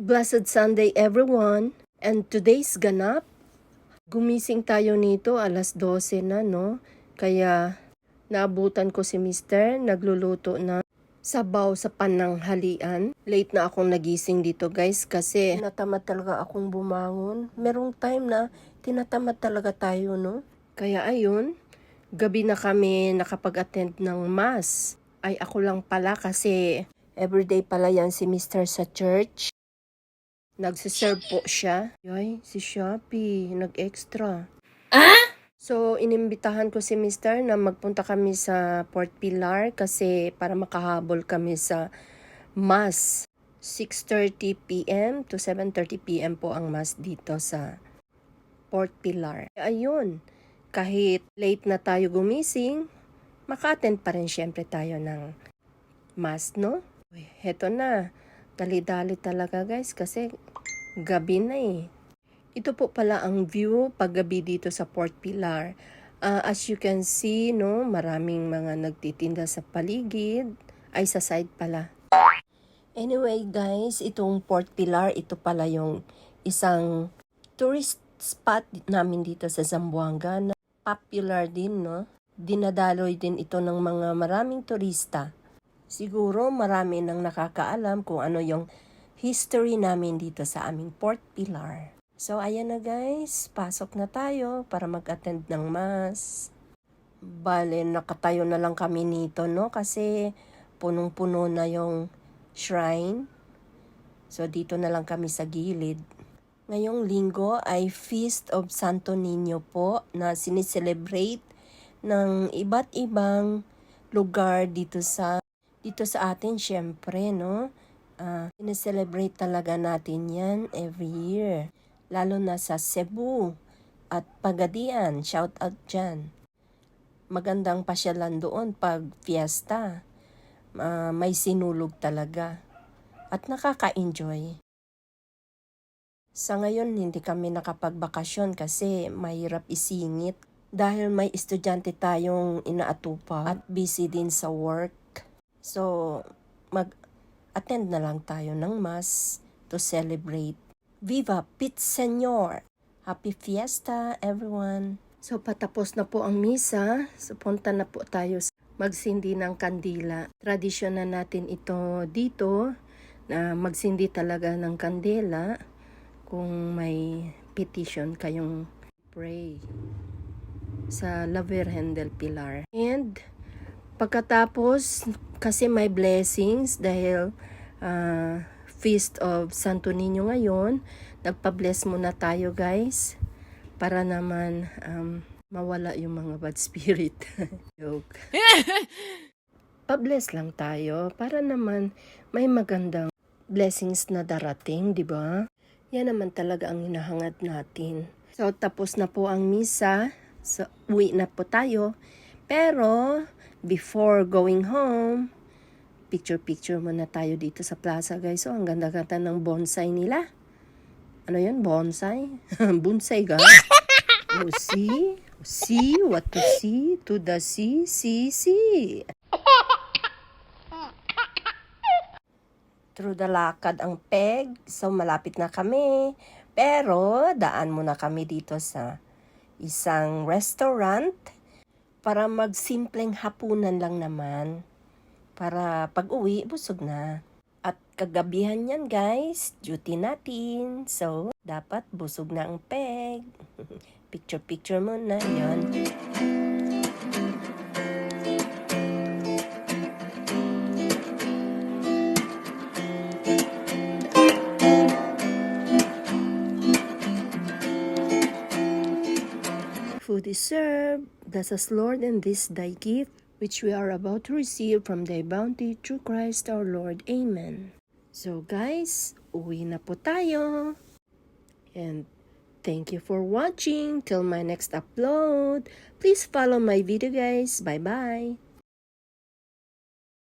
Blessed Sunday everyone, and today's ganap, gumising tayo nito alas 12 na no, kaya naabutan ko si Mr. nagluluto na sabaw sa pananghalian. Late na akong nagising dito guys kasi tinatamad talaga akong bumangon. Merong time na tinatamad talaga tayo no, kaya ayun, gabi na kami nakapag-attend ng mass. Ay ako lang pala kasi everyday pala yan si Mr. sa church. Nagsiserve po siya. Ay, si Shopee, nag-extra. So, inimbitahan ko si Mr. na magpunta kami sa Port Pilar kasi para makahabol kami sa mass. 6:30 p.m. to 7:30 p.m. po ang mass dito sa Port Pilar. Ayun, kahit late na tayo gumising, maka-attend pa rin syempre tayo ng mass, no? Uy, heto na. Dali-dali talaga guys kasi gabi na eh. Ito po pala ang view paggabi dito sa Port Pilar. As you can see, no, maraming mga nagtitinda sa paligid. Ay, sa side pala. Anyway guys, itong Port Pilar, ito pala yung isang tourist spot namin dito sa Zamboanga na popular din, no? Dinadaloy din ito ng mga maraming turista. Siguro marami nang nakakaalam kung ano yung history namin dito sa aming Port Pilar. So ayan na guys, pasok na tayo para mag-attend ng mass. Bale, nakatayo na lang kami nito no kasi punong-puno na yung shrine. So dito na lang kami sa gilid. Ngayong linggo ay Feast of Santo Niño po na sinicelebrate ng iba't ibang lugar dito sa atin, syempre, no? Sineselebrate talaga natin yan every year. Lalo na sa Cebu at Pagadian. Shout out dyan. Magandang pasyalan doon pag fiesta. May sinulog talaga. At nakaka-enjoy. Sa ngayon, hindi kami nakapagbakasyon kasi mahirap isingit. Dahil may estudyante tayong inaatupa at busy din sa work. So, mag-attend na lang tayo ng mass to celebrate. Viva Pit Señor! Happy Fiesta, everyone! So, patapos na po ang misa. So, punta na po tayo magsindi ng kandila. Tradisyon na natin ito dito na magsindi talaga ng kandila kung may petition kayong pray sa La Virgen del Pilar. And pagkatapos, kasi may blessings dahil Feast of Santo Niño ngayon, nagpa-bless muna tayo guys para naman mawala yung mga bad spirit. Joke. Pa-bless lang tayo para naman may magandang blessings na darating, di ba? Yan naman talaga ang hinahangad natin. So, tapos na po ang misa. So, uwi na po tayo. Pero, before going home, picture-picture muna tayo dito sa plaza guys. So, ang ganda-ganda ng bonsai nila. Ano yun? Bonsai? Bonsai ga? Oh, see? See? What to see? To the see? See? Through the lakad ang peg. So, malapit na kami. Pero, daan muna kami dito sa isang restaurant para magsimpleng hapunan lang naman. Para pag-uwi, busog na. At kagabihan yan guys, duty natin. So, dapat busog na ang peg. Picture-picture muna yan. Food is served. Thus as Lord, and this thy gift, which we are about to receive from thy bounty through Christ our Lord. Amen. So guys, uwi na po tayo. And thank you for watching. Till my next upload. Please follow my video guys. Bye-bye.